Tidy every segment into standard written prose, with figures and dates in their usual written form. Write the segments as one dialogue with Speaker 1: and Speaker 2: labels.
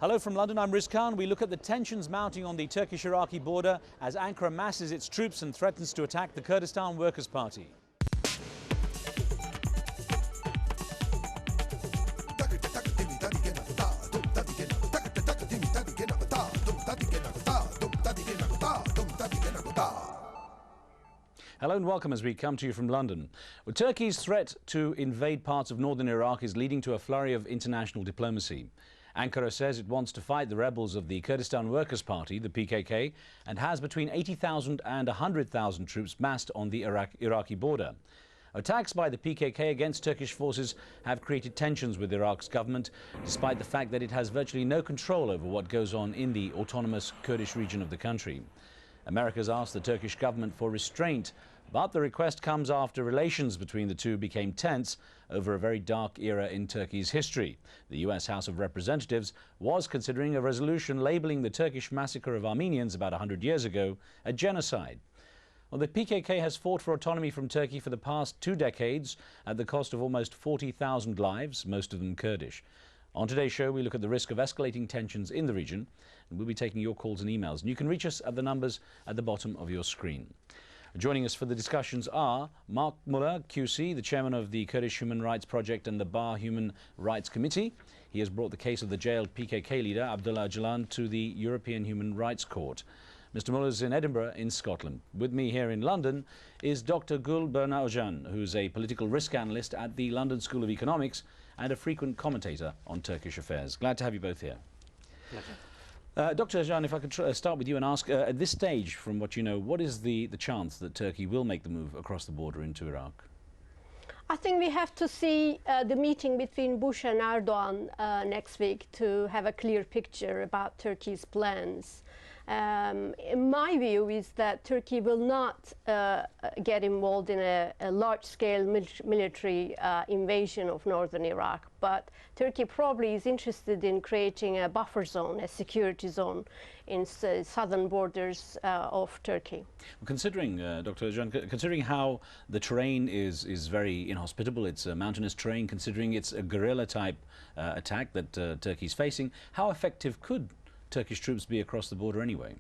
Speaker 1: Hello from London, I'm Riz Khan. We look at the tensions mounting on the Turkish-Iraqi border as Ankara masses its troops and threatens to attack the Kurdistan Workers' Party. Hello and welcome as we come to you from London. Well, Turkey's threat to invade parts of northern Iraq is leading to a flurry of international diplomacy. Ankara says it wants to fight the rebels of the Kurdistan Workers' Party, the PKK, and has between 80,000 and 100,000 troops massed on the Iraqi border. Attacks by the PKK against Turkish forces have created tensions with Iraq's government, despite the fact that it has virtually no control over what goes on in the autonomous Kurdish region of the country. America's asked the Turkish government for restraint, but the request comes after relations between the two became tense over a very dark era in Turkey's history. The US House of Representatives was considering a resolution labeling the Turkish massacre of Armenians about 100 years ago a genocide. Well, the PKK has fought for autonomy from Turkey for the past 2 decades at the cost of almost 40,000 lives, most of them Kurdish. On today's show, we look at the risk of escalating tensions in the region, and we'll be taking your calls and emails. And you can reach us at the numbers at the bottom of your screen. Joining us for the discussions are Mark Muller, QC, the chairman of the Kurdish Human Rights Project and the Bar Human Rights Committee. He has brought the case of the jailed PKK leader, Abdullah Öcalan, to the European Human Rights Court. Mr. Muller is in Edinburgh, in Scotland. With me here in London is Dr. Gul Berna Ojan, who's a political risk analyst at the London School of Economics and a frequent commentator on Turkish affairs. Glad to have you both here.
Speaker 2: Pleasure.
Speaker 1: Dr. Ojan, if I could start with you and ask, at this stage, from what you know, what is the chance that Turkey will make the move across the border into Iraq?
Speaker 3: I think we have to see the meeting between Bush and Erdogan next week to have a clear picture about Turkey's plans. In my view is that Turkey will not get involved in a large-scale military invasion of northern Iraq, but Turkey probably is interested in creating a buffer zone, a security zone in southern borders of Turkey.
Speaker 1: Well, considering, Dr. Ojan, considering how the terrain is very inhospitable, it's a mountainous terrain, considering it's a guerrilla-type attack that Turkey's facing, how effective could Turkish troops be across the border anyway?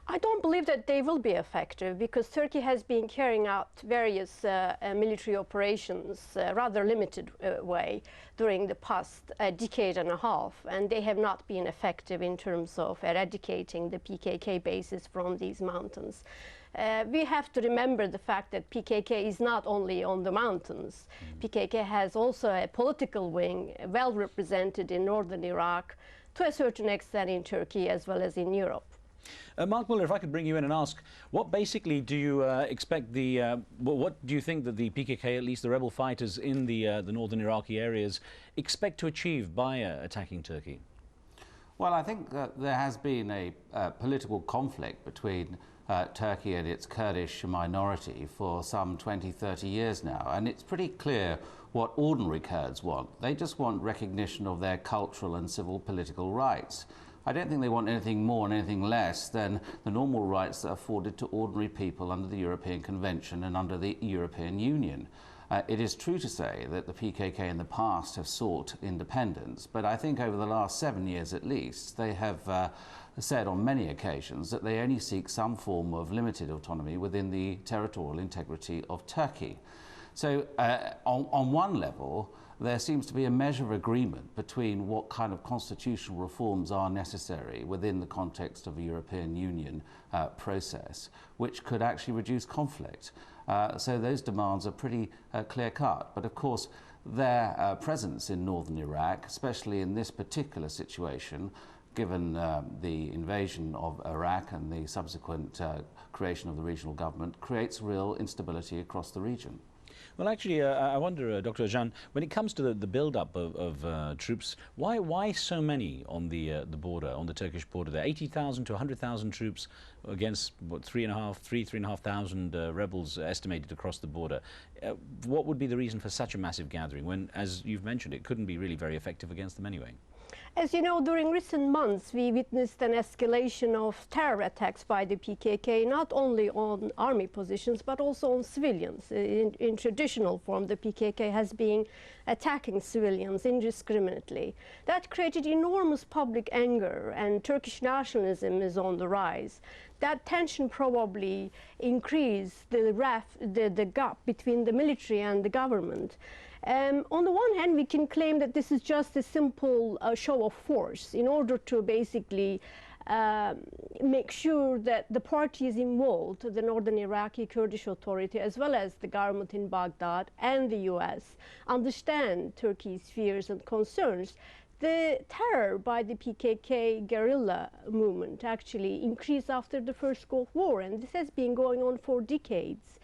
Speaker 3: I don't believe that they will be effective because Turkey has been carrying out various military operations rather limited way during the past decade and a half, and they have not been effective in terms of eradicating the PKK bases from these mountains. We have to remember the fact that PKK is not only on the mountains. PKK has also a political wing well represented in northern Iraq, to a certain extent in Turkey as well as in Europe.
Speaker 1: Mark Muller, if I could bring you in and ask, what basically do you expect the, what do you think that the PKK, at least the rebel fighters in the northern Iraqi areas, expect to achieve by attacking Turkey?
Speaker 2: Well, I think that there has been a political conflict between Turkey and its Kurdish minority for some 20, 30 years now, and it's pretty clear what ordinary Kurds want. They just want recognition of their cultural and civil political rights. I don't think they want anything more and anything less than the normal rights that are afforded to ordinary people under the European Convention and under the European Union. It is true to say that the PKK in the past have sought independence, but I think over the last 7 years at least, they have said on many occasions that they only seek some form of limited autonomy within the territorial integrity of Turkey. So on one level, there seems to be a measure of agreement between what kind of constitutional reforms are necessary within the context of a European Union process, which could actually reduce conflict. So those demands are pretty clear-cut. But of course, their presence in northern Iraq, especially in this particular situation, given the invasion of Iraq and the subsequent creation of the regional government, creates real instability across the region.
Speaker 1: Well, actually, I wonder, Dr. Ojan, when it comes to the build-up of troops, why so many on the border, on the Turkish border there? 80,000 to 100,000 troops against, what, 3,500 rebels estimated across the border. What would be the reason for such a massive gathering when, as you've mentioned, it couldn't be really very effective against them anyway?
Speaker 3: As you know, during recent months, we witnessed an escalation of terror attacks by the PKK, not only on army positions, but also on civilians. In traditional form, the PKK has been attacking civilians indiscriminately. That created enormous public anger, and Turkish nationalism is on the rise. That tension probably increased the gap between the military and the government. On the one hand, we can claim that this is just a simple show of force in order to basically make sure that the parties involved, the Northern Iraqi Kurdish Authority, as well as the government in Baghdad and the US, understand Turkey's fears and concerns. The terror by the PKK guerrilla movement actually increased after the First Gulf War, and this has been going on for decades.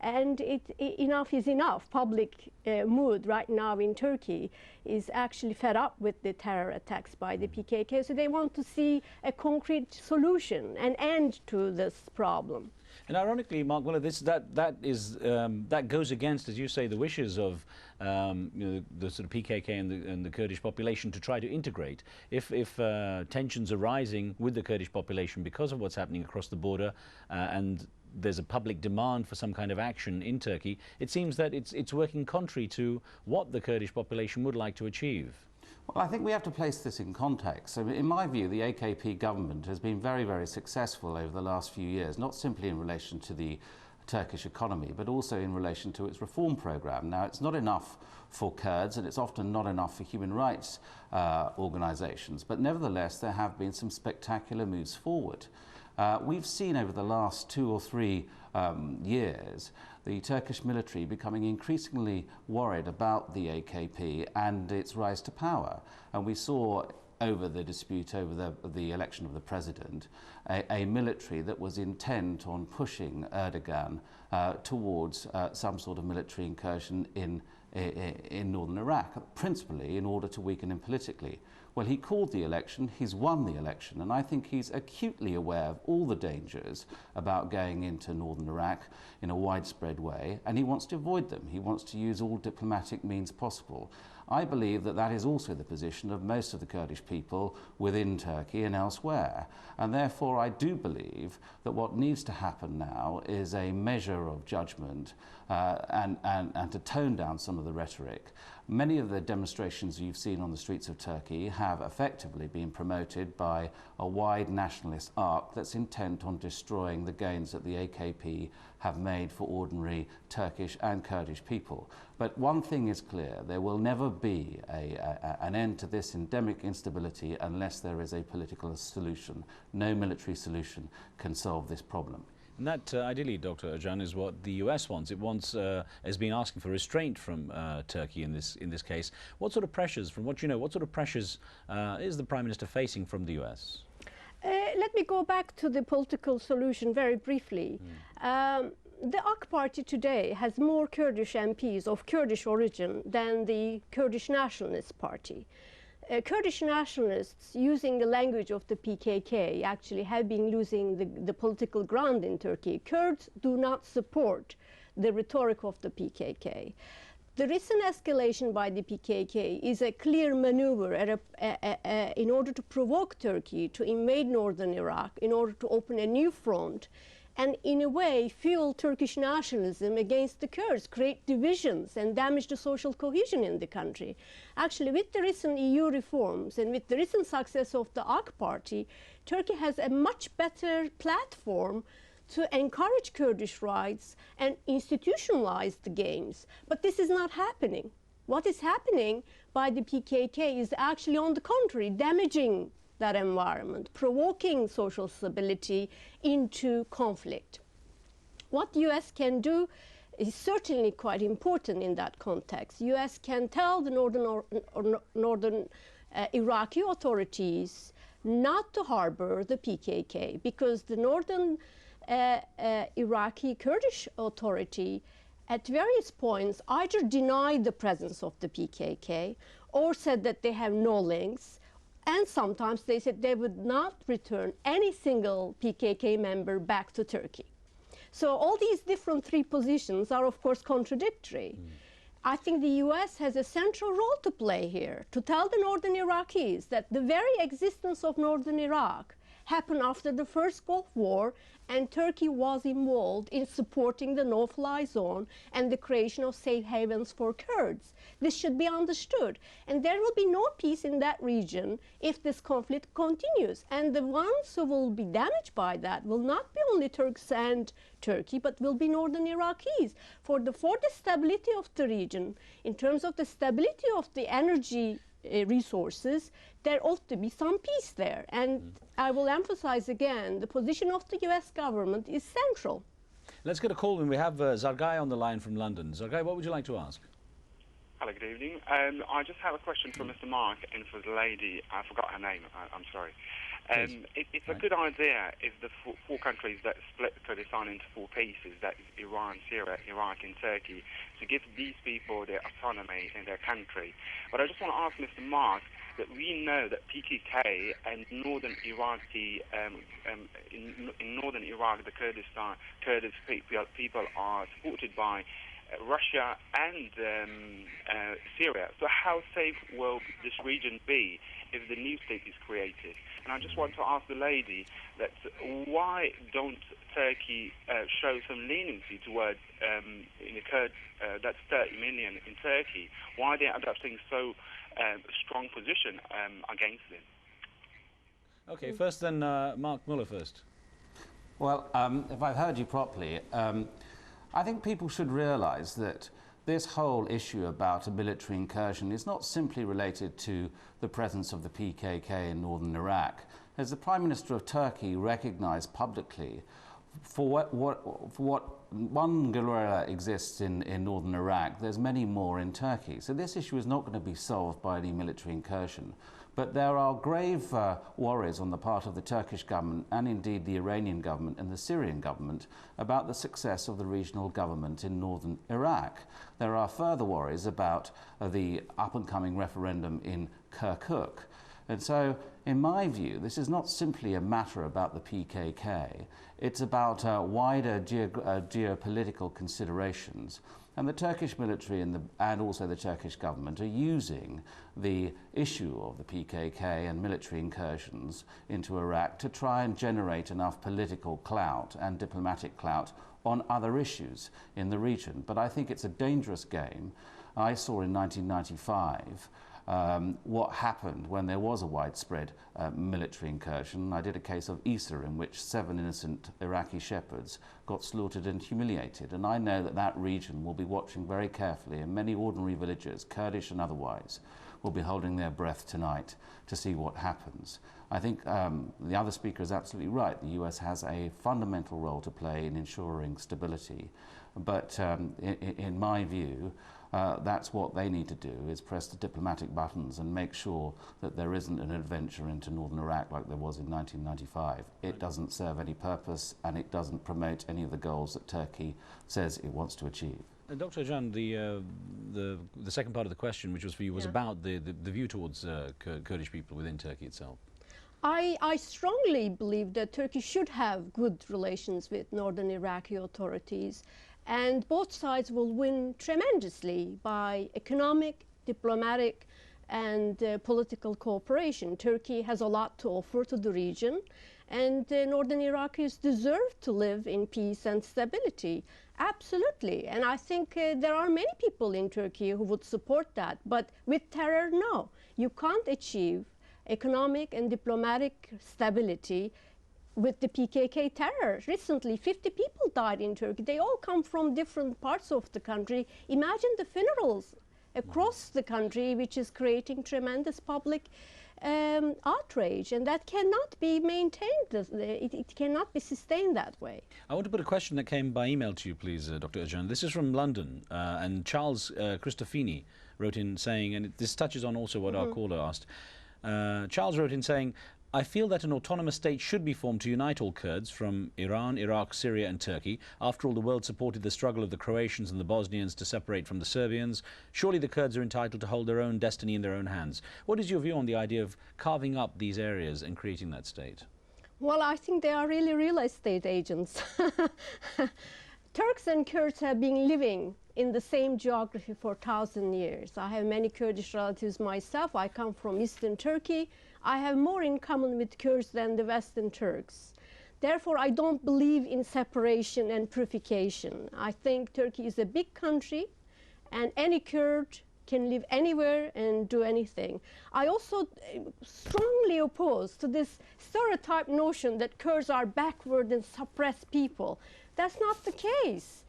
Speaker 3: And enough is enough. Public mood right now in Turkey is actually fed up with the terror attacks by the PKK, so they want to see a concrete solution, an end to this problem.
Speaker 1: And ironically, Mark Muller, that goes against, as you say, the wishes of the sort of PKK and the Kurdish population to try to integrate. If tensions are rising with the Kurdish population because of what's happening across the border, and there's a public demand for some kind of action in Turkey, it seems that it's working contrary to what the Kurdish population would like to achieve.
Speaker 2: Well, I think we have to place this in context. So in my view, the AKP government has been very, very successful over the last few years, not simply in relation to the Turkish economy, but also in relation to its reform program. Now, it's not enough for Kurds, and it's often not enough for human rights organizations, but nevertheless, there have been some spectacular moves forward. We've seen over the last 2 or 3 years the Turkish military becoming increasingly worried about the AKP and its rise to power. And we saw over the dispute over the election of the president, a military that was intent on pushing Erdogan towards some sort of military incursion in northern Iraq, principally in order to weaken him politically. Well, he called the election, he's won the election, and I think he's acutely aware of all the dangers about going into northern Iraq in a widespread way, and he wants to avoid them. He wants to use all diplomatic means possible. I believe that that is also the position of most of the Kurdish people within Turkey and elsewhere. And therefore, I do believe that what needs to happen now is a measure of judgment and to tone down some of the rhetoric. Many of the demonstrations you've seen on the streets of Turkey have effectively been promoted by a wide nationalist arc that's intent on destroying the gains that the AKP have made for ordinary Turkish and Kurdish people. But one thing is clear, there will never be an end to this endemic instability unless there is a political solution. No military solution can solve this problem.
Speaker 1: And that, ideally, Dr. Özcan, is what the US wants. It wants, has been asking for restraint from Turkey in this case. What sort of pressures, from what you know, what sort of pressures is the Prime Minister facing from the US?
Speaker 3: Let me go back to the political solution very briefly. The AK Party today has more Kurdish MPs of Kurdish origin than the Kurdish Nationalist Party. Kurdish nationalists, using the language of the PKK, actually have been losing the political ground in Turkey. Kurds do not support the rhetoric of the PKK. The recent escalation by the PKK is a clear maneuver in order to provoke Turkey to invade northern Iraq, in order to open a new front, and in a way fuel Turkish nationalism against the Kurds, create divisions and damage the social cohesion in the country. Actually, with the recent EU reforms and with the recent success of the AK Party, Turkey has a much better platform to encourage Kurdish rights and institutionalize the games. But this is not happening. What is happening by the PKK is actually, on the contrary, damaging that environment, provoking social stability into conflict. What the US can do is certainly quite important in that context. US can tell the northern Iraqi authorities not to harbor the PKK, because the northern Iraqi Kurdish Authority at various points either denied the presence of the PKK or said that they have no links, and sometimes they said they would not return any single PKK member back to Turkey. So all these different 3 positions are, of course, contradictory. I think the US has a central role to play here, to tell the northern Iraqis that the very existence of northern Iraq happened after the first Gulf War, and Turkey was involved in supporting the no-fly zone and the creation of safe havens for Kurds. This should be understood. And there will be no peace in that region if this conflict continues. And the ones who will be damaged by that will not be only Turks and Turkey, but will be northern Iraqis. For the stability of the region, in terms of the stability of the energy resources, there ought to be some peace there. And I will emphasize again, the position of the US government is central.
Speaker 1: Let's get a call, and we have Zargai on the line from London. Zargai, what would you like to ask?
Speaker 4: Hello, good evening. I just have a question for Mr. Mark and for the lady. I forgot her name. I'm sorry. It's a good idea if the four countries that split Kurdistan into four pieces, that is Iran, Syria, Iraq and Turkey, to give these people their autonomy in their country. But I just want to ask Mr. Mark that we know that PKK and northern Iraqi, in northern Iraq, the Kurdish people are supported by Russia and Syria. So how safe will this region be if the new state is created? And I just want to ask the lady that why don't Turkey show some leniency towards in the Kurds, that's 30 million in Turkey? Why are they adopting so strong position against them?
Speaker 1: Okay, first then Mark Muller first.
Speaker 2: Well, if I've heard you properly, I think people should realize that this whole issue about a military incursion is not simply related to the presence of the PKK in northern Iraq. As the Prime Minister of Turkey recognized publicly, for what one guerrilla exists in northern Iraq, there's many more in Turkey. So this issue is not going to be solved by any military incursion. But there are grave worries on the part of the Turkish government and indeed the Iranian government and the Syrian government about the success of the regional government in northern Iraq. There are further worries about the up-and-coming referendum in Kirkuk. And so, in my view, this is not simply a matter about the PKK. It's about wider geopolitical considerations. And the Turkish military and also the Turkish government are using the issue of the PKK and military incursions into Iraq to try and generate enough political clout and diplomatic clout on other issues in the region. But I think it's a dangerous game. I saw in 1995 what happened when there was a widespread military incursion. I did a case of Isa in which 7 innocent Iraqi shepherds got slaughtered and humiliated, and I know that that region will be watching very carefully, and many ordinary villagers, Kurdish and otherwise, will be holding their breath tonight to see what happens. I think the other speaker is absolutely right. The US has a fundamental role to play in ensuring stability, but in my view, that's what they need to do, is press the diplomatic buttons and make sure that there isn't an adventure into northern Iraq like there was in 1995. It doesn't serve any purpose, and it doesn't promote any of the goals that Turkey says it wants to achieve.
Speaker 1: Dr. Ajan, the second part of the question, which was for you, was about the view towards Kurdish people within Turkey itself.
Speaker 3: I strongly believe that Turkey should have good relations with northern Iraqi authorities, and both sides will win tremendously by economic, diplomatic, and political cooperation. Turkey has a lot to offer to the region, and northern Iraqis deserve to live in peace and stability. Absolutely. And I think there are many people in Turkey who would support that. But with terror, no. You can't achieve economic and diplomatic stability with the PKK terror. Recently, 50 people died in Turkey. They all come from different parts of the country. Imagine the funerals across the country, which is creating tremendous public outrage, and that cannot be maintained. It cannot be sustained that way.
Speaker 1: I want to put a question that came by email to you, please, Dr. Ajan. This is from London, and Charles Christofini wrote in saying, and this touches on also what our caller asked. Charles wrote in saying, I feel that an autonomous state should be formed to unite all Kurds from Iran, Iraq, Syria and Turkey. After all, the world supported the struggle of the Croatians and the Bosnians to separate from the Serbians. Surely the Kurds are entitled to hold their own destiny in their own hands. What is your view on the idea of carving up these areas and creating that state?
Speaker 3: Well, I think they are really real estate agents. Turks and Kurds have been living in the same geography for 1,000 years. I have many Kurdish relatives myself. I come from Eastern Turkey. I have more in common with Kurds than the Western Turks. Therefore, I don't believe in separation and purification. I think Turkey is a big country, and any Kurd can live anywhere and do anything. I also strongly oppose to this stereotype notion that Kurds are backward and suppressed people. That's not the case.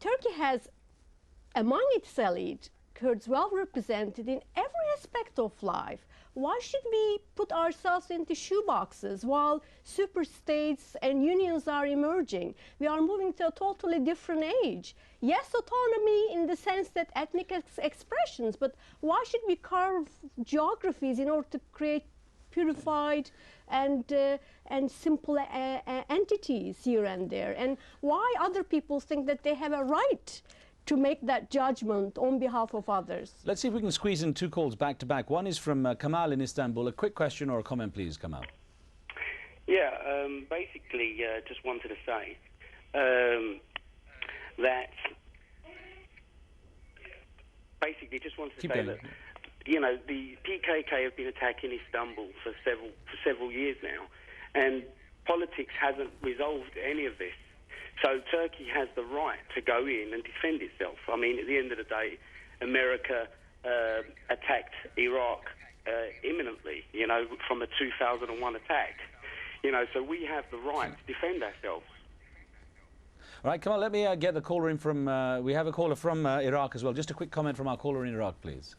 Speaker 3: Turkey has, among its elite, Kurds well represented in every aspect of life. Why should we put ourselves into shoeboxes while superstates and unions are emerging? We are moving to a totally different age. Yes, autonomy in the sense that ethnic expressions, but why should we carve geographies in order to create purified and simple entities here and there? And why other people think that they have a right to make that judgment on behalf of others?
Speaker 1: Let's see if we can squeeze in two calls back to back. One is from Kamal in Istanbul. A quick question or a comment, please, Kamal.
Speaker 5: Yeah, basically, just wanted to say that you know, the PKK have been attacking Istanbul for several years now, and politics hasn't resolved any of this. So Turkey has the right to go in and defend itself. I mean, at the end of the day, America attacked Iraq imminently, you know, from a 2001 attack. You know, so we have the right to defend ourselves.
Speaker 1: All right, come on, let me get the caller in from... we have a caller from Iraq as well. Just a quick comment from our caller in Iraq, please.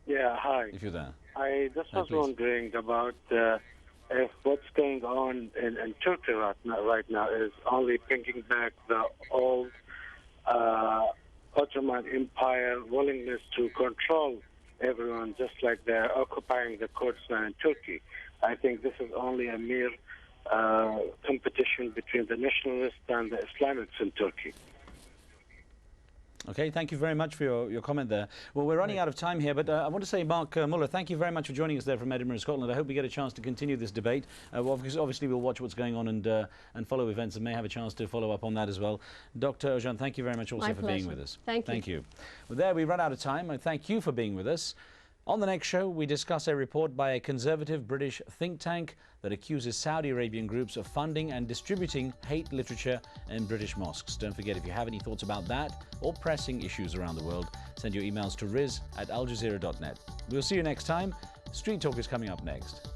Speaker 6: Yeah, hi.
Speaker 1: If you're there.
Speaker 6: I just was
Speaker 1: please.
Speaker 6: wondering about if what's going on in Turkey right now is only bringing back the old Ottoman Empire willingness to control everyone, just like they're occupying the Kurdistan in Turkey. I think this is only a mere competition between the nationalists and the Islamics in Turkey.
Speaker 1: Okay, thank you very much for your comment there. Well, we're running out of time here, but I want to say, Mark Muller, thank you very much for joining us there from Edinburgh, Scotland. I hope we get a chance to continue this debate. Obviously, we'll watch what's going on and follow events and may have a chance to follow up on that as well. Dr. Ojan, thank you very much also for being with us.
Speaker 3: Thank you.
Speaker 1: Well, there we run out of time. I thank you for being with us. On the next show, we discuss a report by a conservative British think tank that accuses Saudi Arabian groups of funding and distributing hate literature in British mosques. Don't forget, if you have any thoughts about that or pressing issues around the world, send your emails to riz@aljazeera.net. We'll see you next time. Street Talk is coming up next.